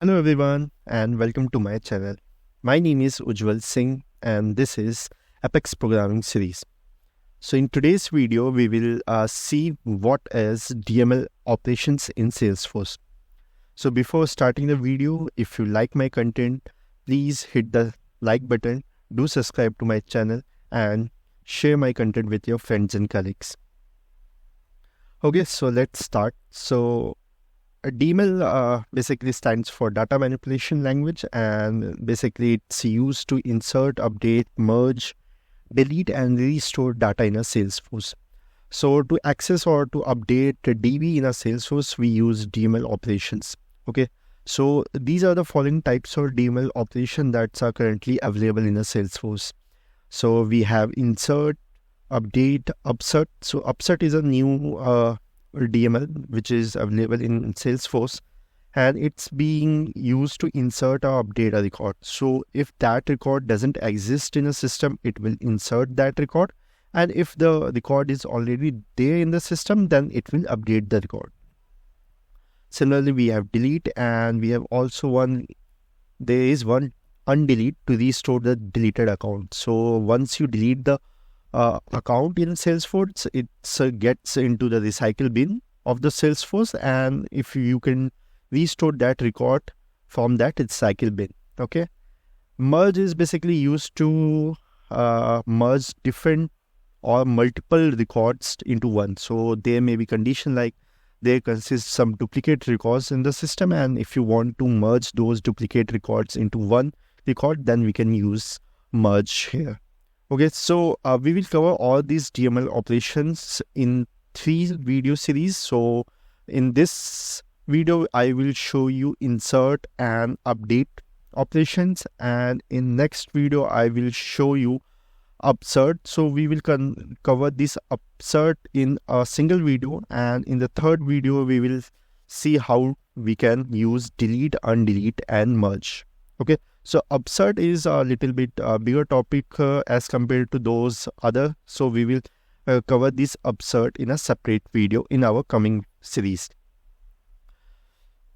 Hello everyone and welcome to my channel. My name is Ujjwal Singh and this is Apex Programming Series. So in today's video we will see what is DML operations in Salesforce. So before starting the video, if you like my content, please hit the like button, do subscribe to my channel and share my content with your friends and colleagues. Okay, so let's start. So DML basically stands for Data Manipulation Language, and basically it's used to insert, update, merge, delete, and restore data in a Salesforce. So to access or to update the DB in a Salesforce, we use DML operations. Okay, so these are the following types of DML operation that are currently available in a Salesforce. So we have insert, update, upsert. So upsert is a new DML which is available in Salesforce, and it's being used to insert or update a record. So if that record doesn't exist in a system, it will insert that record, and if the record is already there in the system, then it will update the record. Similarly, we have delete, and we have also there is one undelete to restore the deleted account. So once you delete the account in Salesforce, it gets into the recycle bin of the Salesforce, and if you can restore that record from that recycle bin. Okay, merge is basically used to merge different or multiple records into one. So there may be condition like there consists some duplicate records in the system, and if you want to merge those duplicate records into one record, then we can use merge here. Okay, so we will cover all these DML operations in 3 video series. So in this video, I will show you insert and update operations, and in next video, I will show you upsert. So we will cover this upsert in a single video, and in the third video, we will see how we can use delete, undelete, and merge. Okay, so upsert is a little bit bigger topic as compared to those other. So we will cover this upsert in a separate video in our coming series.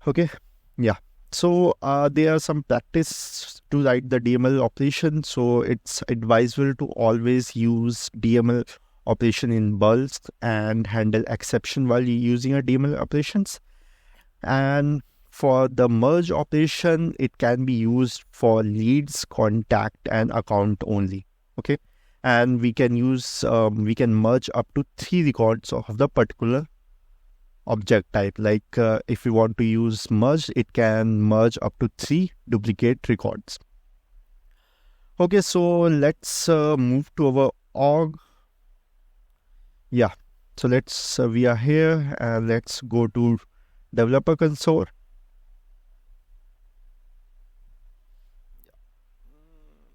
Okay, yeah. So there are some practice to write the DML operation. So it's advisable to always use DML operation in bulk and handle exception while using a DML operations. And for the merge operation, it can be used for leads, contact, and account only. Okay, and we can merge up to 3 records of the particular object type. Like if we want to use merge, it can merge up to 3 duplicate records. Okay, so let's move to our org. Yeah, so we are here, and let's go to developer console.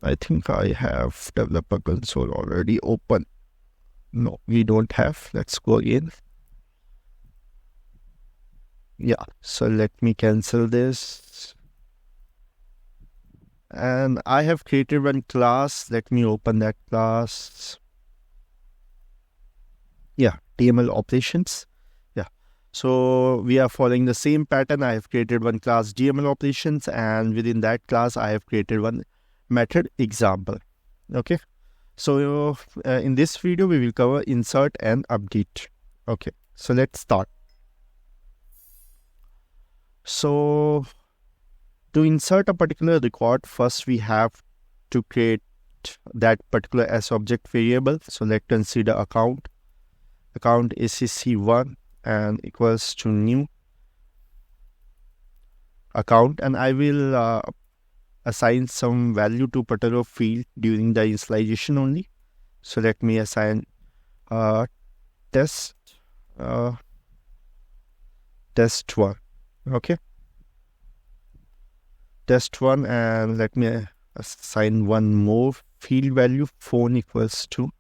I think I have developer console already open. No, we don't have. Let's go again. Yeah, so let me cancel this. And I have created one class. Let me open that class. Yeah, DML operations. Yeah, so we are following the same pattern. I have created one class DML operations, and within that class, I have created one method example. Okay, so in this video we will cover insert and update. Okay, so let's start. So to insert a particular record, first we have to create that particular S object variable. So let's consider account ACC1 and equals to new account, and I will assign some value to particular field during the initialization only. So let me assign test 1. Okay, test 1, and let me assign one more field value. Phone equals to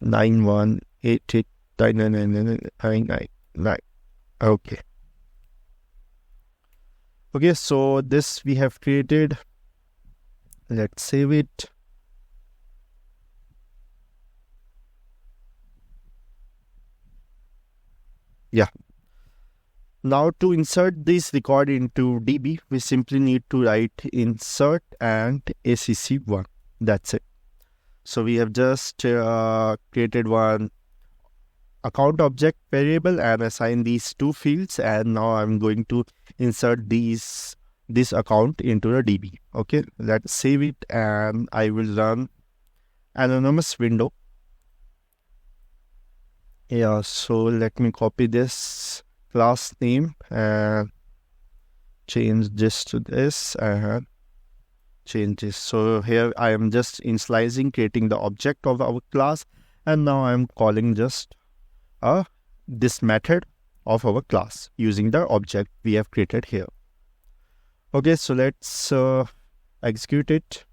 91889999. Okay. Okay, so this we have created. Let's save it. Yeah. Now to insert this record into DB, we simply need to write insert and ACC1. That's it. So we have just created one account object variable and assign these two fields, and now I'm going to insert this account into the DB. Okay, let's save it and I will run anonymous window. Yeah, so let me copy this class name and change this to this and change this. So here I am just initializing, creating the object of our class, and now I'm calling just this method of our class using the object we have created here. Okay, so let's execute it.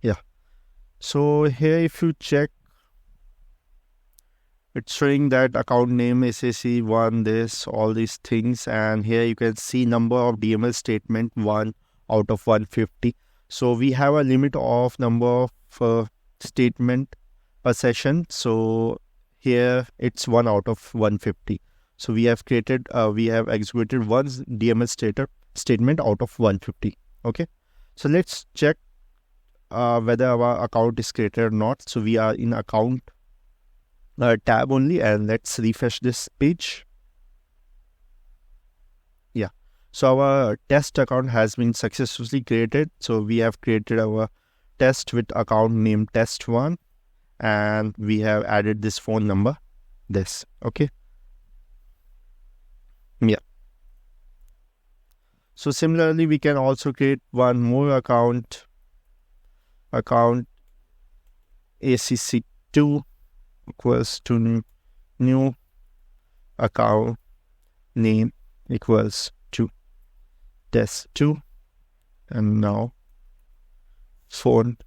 Yeah, so here if you check, it's showing that account name SAC1, this, all these things, and here you can see number of DML statement 1 out of 150. So we have a limit of number of statement per session. So here it's 1 out of 150. So we have created, we have executed one DML statement out of 150. Okay, so let's check whether our account is created or not. So we are in account tab only, and let's refresh this page. Yeah, so our test account has been successfully created. So we have created our test with account name test1, and we have added this phone number, this. Okay, yeah. So similarly, we can also create one more account ACC2 equals to new account name equals to test2, and now phone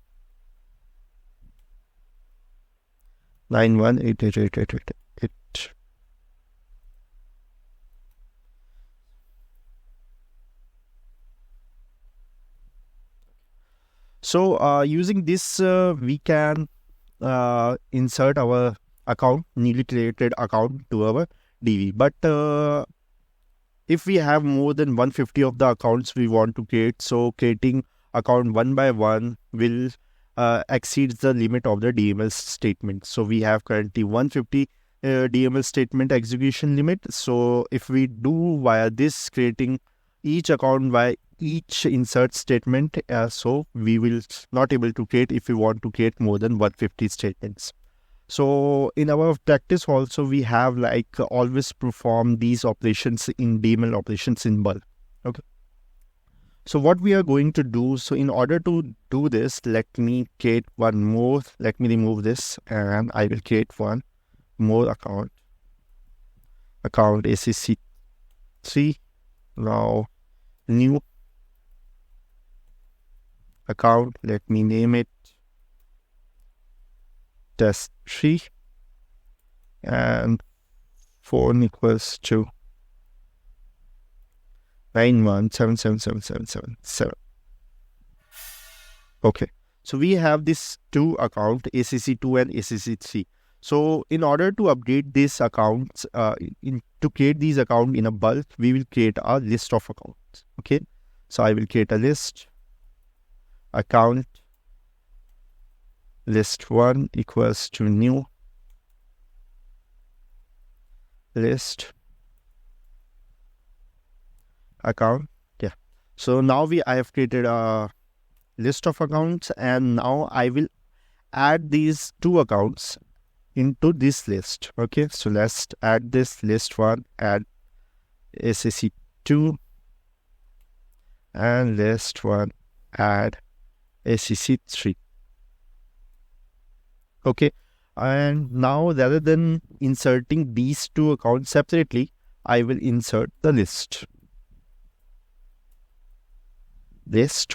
91888888. So using this we can insert our account, newly created account, to our DB. But if we have more than 150 of the accounts we want to create, so creating account one by one will exceeds the limit of the DML statement. So we have currently 150 DML statement execution limit. So if we do via this, creating each account by each insert statement, so we will not able to create if we want to create more than 150 statements. So in our practice also, we have like always perform these operations in DML operations in bulk. Okay, so what we are going to do, so in order to do this, let me create one more. Let me remove this and I will create one more account ACC3. Now new account, let me name it test3, and phone equals to 91777777. Okay, so we have this two account ACC2 and ACC3. So in order to update these accounts, to create these accounts in a bulk, we will create a list of accounts. Okay, so I will create a list account list1 equals to new list account. Yeah, so now I have created a list of accounts, and now I will add these two accounts into this list. Okay, so let's add this list1, add ACC2, and list1 add ACC3. Okay, and now rather than inserting these two accounts separately, I will insert the list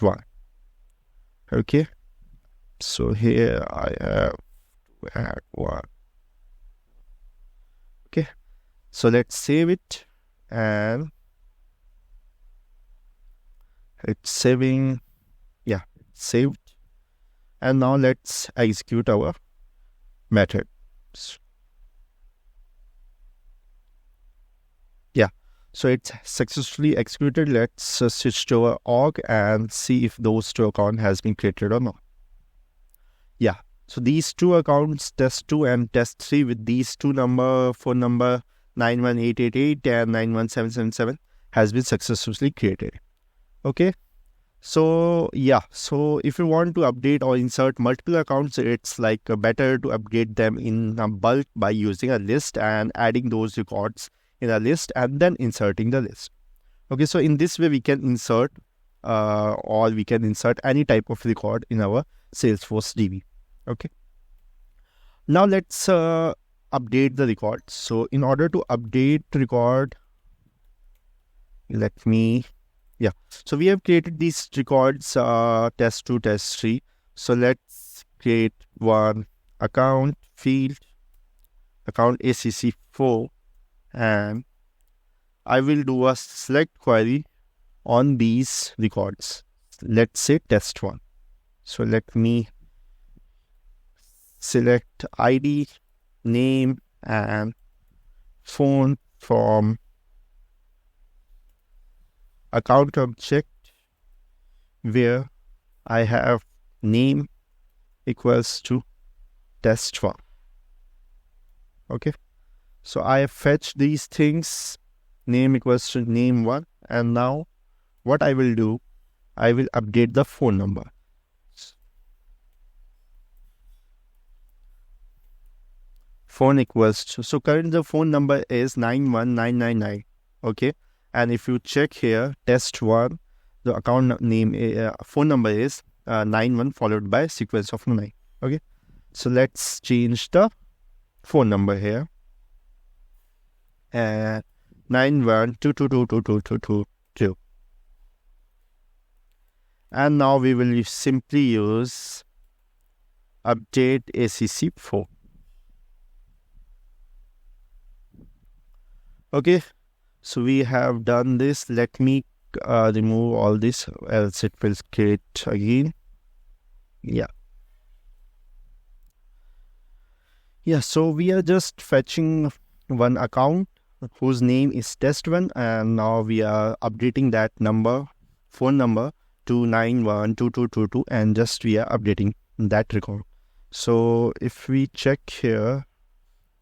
1. Okay, so here I have to add one. Okay, so let's save it, and it's saving. Yeah, it's saved. And now let's execute our method. So it's successfully executed. Let's switch to our org and see if those two account has been created or not. Yeah, so these two accounts, test 2 and test 3, with these two phone number 91888 and 91777 has been successfully created. Okay. So yeah, so if you want to update or insert multiple accounts, it's like better to update them in a bulk by using a list and adding those records in a list and then inserting the list. Okay, so in this way we can insert or we can insert any type of record in our Salesforce DB. Okay, now let's update the record. So in order to update record, so we have created these records, test 2, test 3. So let's create one account field, account ACC4, and I will do a select query on these records. Let's say test 1. So let me select ID, name, and phone from account object where I have name equals to test 1. Okay, so I have fetched these things, name equals to name 1, and now what I will do, I will update the phone number. Phone equals to, so currently the phone number is 91999. Okay, and if you check here, test 1, the account name, phone number is 91 followed by sequence of 9. Okay, so let's change the phone number here, and 9122222222, and now we will simply use update ACC4. Okay, so we have done this. Let me remove all this, else it will create again. Yeah, so we are just fetching one account whose name is test1, and now we are updating that number, phone number, to 912222, and just we are updating that record. So if we check here,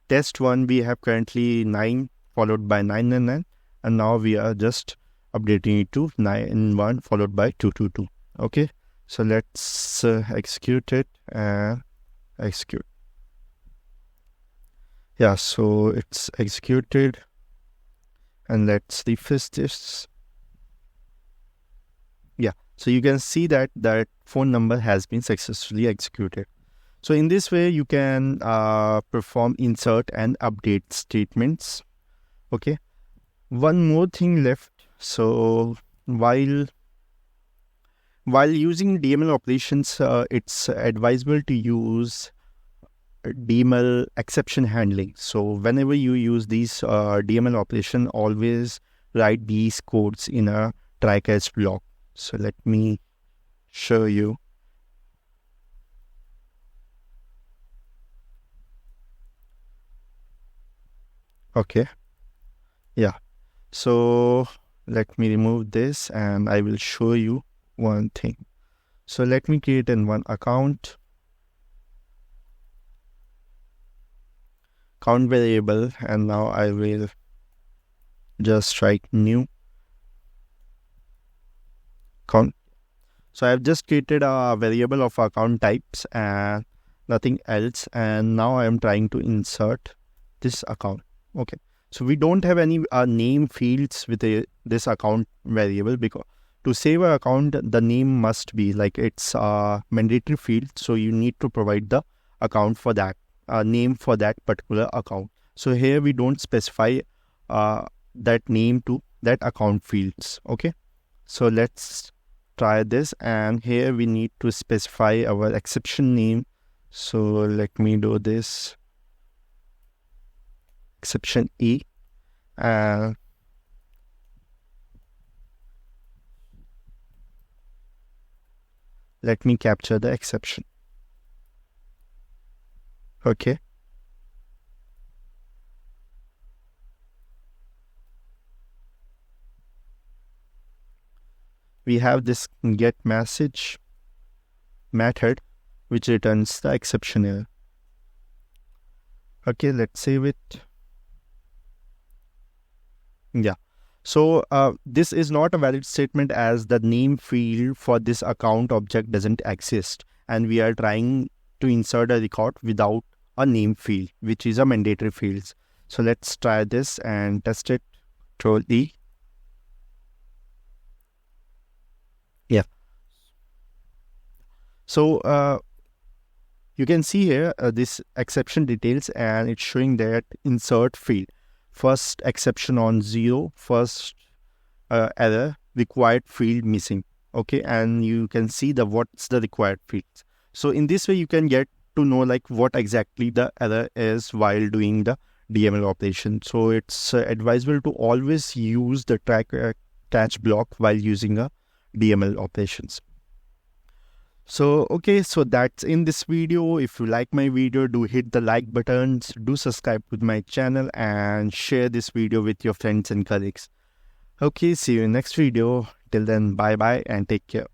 test1, we have currently 9 followed by 999, and now we are just updating it to 91 followed by 222. Okay, so let's execute it and execute. Yeah, so it's executed, and let's refresh this. Yeah, so you can see that that phone number has been successfully executed. So in this way you can perform insert and update statements. Okay, one more thing left. So while using DML operations, it's advisable to use DML exception handling. So whenever you use these DML operation, always write these codes in a try catch block. So let me show you. Okay, yeah, so let me remove this and I will show you one thing. So let me create in one account count variable, and now I will just write new count. So I've just created a variable of account types and nothing else, and now I am trying to insert this account. Okay, so we don't have any name fields with this account variable, because to save an account the name must be like, it's a mandatory field, so you need to provide the account for that name for that particular account. So here we don't specify that name to that account fields. Okay, so let's try this, and here we need to specify our exception name. So let me do this, exception E, and let me capture the exception. Okay, we have this get message method which returns the exception error. Okay, let's save it. Yeah. So this is not a valid statement as the name field for this account object doesn't exist, and we are trying to insert a record without a name field, which is a mandatory field. So let's try this and test it. Control E. Yeah. So you can see here this exception details, and it's showing that insert field. First exception on 0, first error, required field missing. Okay, and you can see what's the required fields. So in this way you can get to know like what exactly the error is while doing the DML operation. So it's advisable to always use the catch block while using a DML operations. So okay, so that's in this video. If you like my video, do hit the like buttons, do subscribe to my channel, and share this video with your friends and colleagues. Okay, see you in next video. Till then, bye bye and take care.